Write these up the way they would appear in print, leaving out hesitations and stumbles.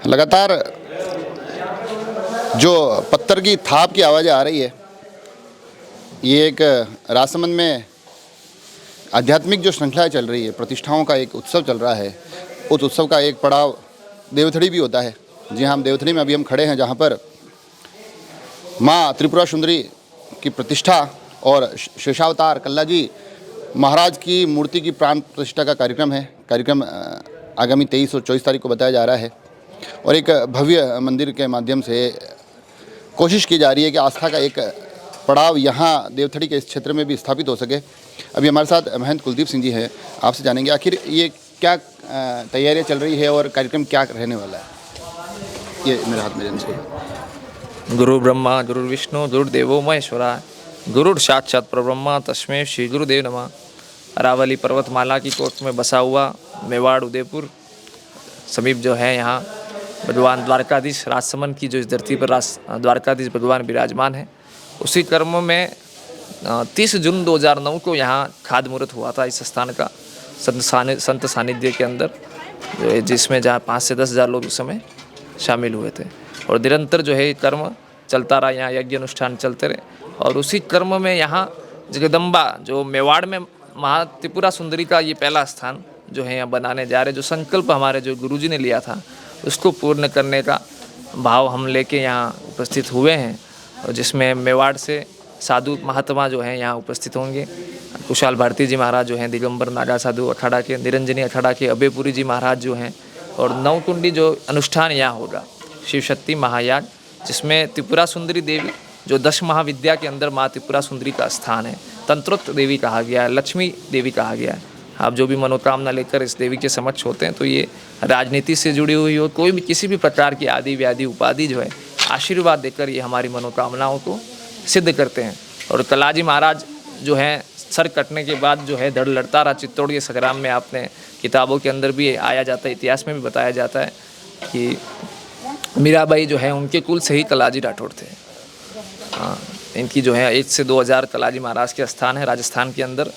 लगातार जो पत्थर की थाप की आवाज़ें आ रही है, ये एक राजसमंद में आध्यात्मिक जो श्रृंखला चल रही है, प्रतिष्ठाओं का एक उत्सव चल रहा है। उस उत्सव का एक पड़ाव देवथड़ी भी होता है। जी हाँ, हम देवथड़ी में अभी हम खड़े हैं, जहाँ पर माँ त्रिपुरा सुंदरी की प्रतिष्ठा और शेषावतार कल्ला जी महाराज की मूर्ति की प्राण प्रतिष्ठा का कार्यक्रम है। कार्यक्रम आगामी 23 और 24 तारीख को बताया जा रहा है और एक भव्य मंदिर के माध्यम से कोशिश की जा रही है कि आस्था का एक पड़ाव यहाँ देवथड़ी के इस क्षेत्र में भी स्थापित हो सके। अभी हमारे साथ महंत कुलदीप सिंह जी हैं, आपसे जानेंगे आखिर ये क्या तैयारियाँ चल रही है और कार्यक्रम क्या रहने वाला है। ये मेरे हाथ में से गुरु ब्रह्मा गुरु विष्णु गुरुदेवो महेश्वरा गुरु साक्षात परब्रह्मा तस्मै श्री गुरुदेव नमः। अरावली पर्वतमाला की कोट में बसा हुआ मेवाड़ उदयपुर समीप जो है, यहाँ भगवान द्वारकाधीश राजसमंद की जो इस धरती पर द्वारकाधीश भगवान विराजमान है, उसी क्रम में 30 जून 2009 को यहाँ खाद मुहूर्त हुआ था इस स्थान का संत सानिध्य के अंदर, जिसमें जहाँ 5 से 10 हज़ार लोग उस समय शामिल हुए थे। और निरंतर जो है कर्म चलता रहा, यहाँ यज्ञ अनुष्ठान चलते रहे। और उसी कर्म में यहाँ जगदम्बा जो मेवाड़ में महा त्रिपुरा सुंदरी का ये पहला स्थान जो है यहाँ बनाने जा रहे, जो संकल्प हमारे जो गुरुजी ने लिया था उसको पूर्ण करने का भाव हम लेके यहाँ उपस्थित हुए हैं। और जिसमें मेवाड़ से साधु महात्मा जो हैं यहाँ उपस्थित होंगे। कुशाल भारती जी महाराज जो हैं दिगंबर नागा साधु अखाड़ा के, निरंजनी अखाड़ा के अभयपुरी जी महाराज जो हैं, और नवकुंडी जो अनुष्ठान यहाँ होगा शिव शक्ति महायाग, जिसमें त्रिपुरा सुंदरी देवी जो 10 महाविद्या के अंदर माँ त्रिपुरा सुंदरी का स्थान है, तंत्रोक्त देवी कहा गया है, लक्ष्मी देवी कहा गया है। आप जो भी मनोकामना लेकर इस देवी के समक्ष होते हैं, तो ये राजनीति से जुड़ी हुई हो, कोई भी किसी भी प्रकार की आदि व्याधि उपाधि जो है, आशीर्वाद देकर ये हमारी मनोकामनाओं को सिद्ध करते हैं। और कलाजी महाराज जो हैं, सर कटने के बाद जो है धड़ लड़ता रहा चित्तौड़ के संग्राम में, आपने किताबों के अंदर भी आया जाता है, इतिहास में भी बताया जाता है कि मीराबाई जो है उनके कुल से ही कलाजी राठौड़ थे। इनकी जो है 1 से 2 हज़ार कलाजी महाराज के स्थान है राजस्थान के अंदर,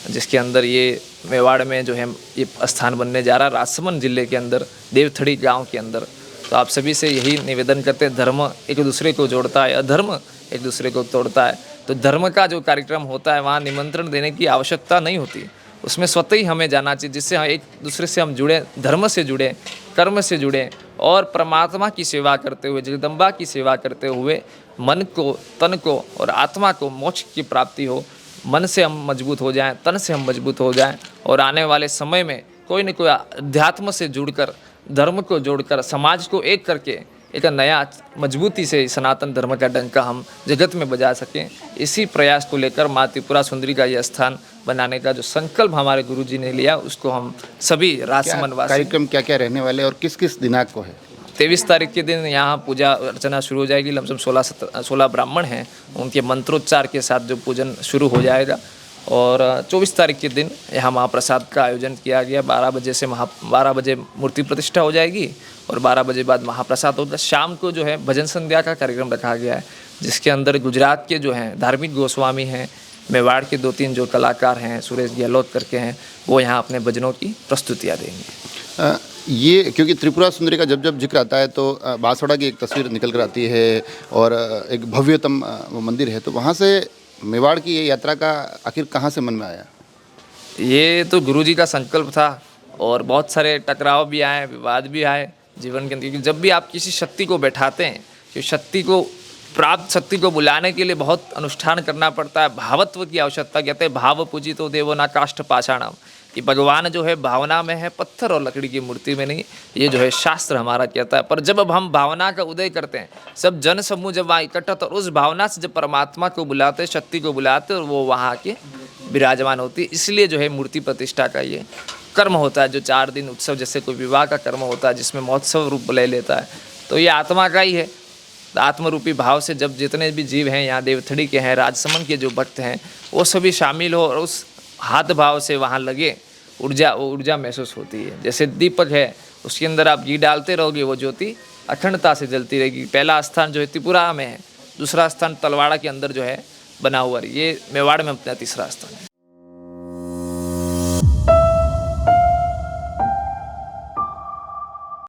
जिसके अंदर ये मेवाड़ में जो है ये स्थान बनने जा रहा है, राजसमंद जिले के अंदर देवथड़ी गांव के अंदर। तो आप सभी से यही निवेदन करते हैं, धर्म एक दूसरे को जोड़ता है, अधर्म एक दूसरे को तोड़ता है। तो धर्म का जो कार्यक्रम होता है, वहाँ निमंत्रण देने की आवश्यकता नहीं होती, उसमें स्वतः ही हमें जाना चाहिए, जिससे हम एक दूसरे से हम जुड़े, धर्म से जुड़े, कर्म से जुड़े और परमात्मा की सेवा करते हुए, जगदम्बा की सेवा करते हुए मन को, तन को और आत्मा को मोक्ष की प्राप्ति हो। मन से हम मजबूत हो जाएं, तन से हम मजबूत हो जाएं और आने वाले समय में कोई न कोई अध्यात्म से जुड़कर, धर्म को जोड़कर, समाज को एक करके एक नया मजबूती से सनातन धर्म का डंका हम जगत में बजा सकें। इसी प्रयास को लेकर माँ त्रिपुरा सुंदरी का यह स्थान बनाने का जो संकल्प हमारे गुरुजी ने लिया, उसको हम सभी राजसमंद वासी। कार्यक्रम क्या क्या रहने वाले और किस किस दिनांक को है? 23 तारीख के दिन यहाँ पूजा अर्चना शुरू हो जाएगी। लमसम 16 ब्राह्मण हैं, उनके मंत्रोच्चार के साथ जो पूजन शुरू हो जाएगा। और 24 तारीख के दिन यहाँ महाप्रसाद का आयोजन किया गया। 12 बजे से 12 बजे मूर्ति प्रतिष्ठा हो जाएगी और 12 बजे बाद महाप्रसाद होगा। शाम को जो है भजन संध्या का कार्यक्रम रखा गया है, जिसके अंदर गुजरात के जो हैं धार्मिक गोस्वामी हैं, मेवाड़ के 2-3 जो कलाकार हैं, सुरेश गहलोत करके हैं, वो यहाँ अपने भजनों की प्रस्तुतियाँ देंगे। ये क्योंकि त्रिपुरा सुंदरी का जब जब जिक्र आता है तो बांसवाड़ा की एक तस्वीर निकल कर आती है और एक भव्यतम वो मंदिर है, तो वहाँ से मेवाड़ की ये यात्रा का आखिर कहाँ से मन में आया? ये तो गुरुजी का संकल्प था और बहुत सारे टकराव भी आए, विवाद भी आए जीवन के अंदर, क्योंकि जब भी आप किसी शक्ति को बैठाते हैं, कि शक्ति को प्राप्त शक्ति को बुलाने के लिए बहुत अनुष्ठान करना पड़ता है, भावत्व की आवश्यकता। कहते हैं भाव पूजितो देवो न काष्ठ पाषाणम, कि भगवान जो है भावना में है, पत्थर और लकड़ी की मूर्ति में नहीं। ये जो है शास्त्र हमारा कहता है। पर जब अब हम भावना का उदय करते हैं, सब जन समूह जब वहाँ इकट्ठा, तो उस भावना से जब परमात्मा को बुलाते, शक्ति को बुलाते, और वो वहाँ के विराजमान होती है। इसलिए जो है मूर्ति प्रतिष्ठा का ये कर्म होता है, जो 4 दिन उत्सव जैसे कोई विवाह का कर्म होता है, जिसमें महोत्सव रूप ले लेता है। तो ये आत्मा का ही है। आत्मरूपी भाव से जब जितने भी जीव हैं यहाँ देवथड़ी के हैं, राजसमंद के जो भक्त हैं, वो सभी शामिल हो और उस हाथ भाव से वहाँ लगे, ऊर्जा महसूस होती है। जैसे दीपक है, उसके अंदर आप घी डालते रहोगे, वो ज्योति अखंडता से जलती रहेगी। पहला स्थान जो है त्रिपुरा में है, दूसरा स्थान तलवाड़ा के अंदर जो है बना हुआ है, ये मेवाड़ में अपना तीसरा स्थान है।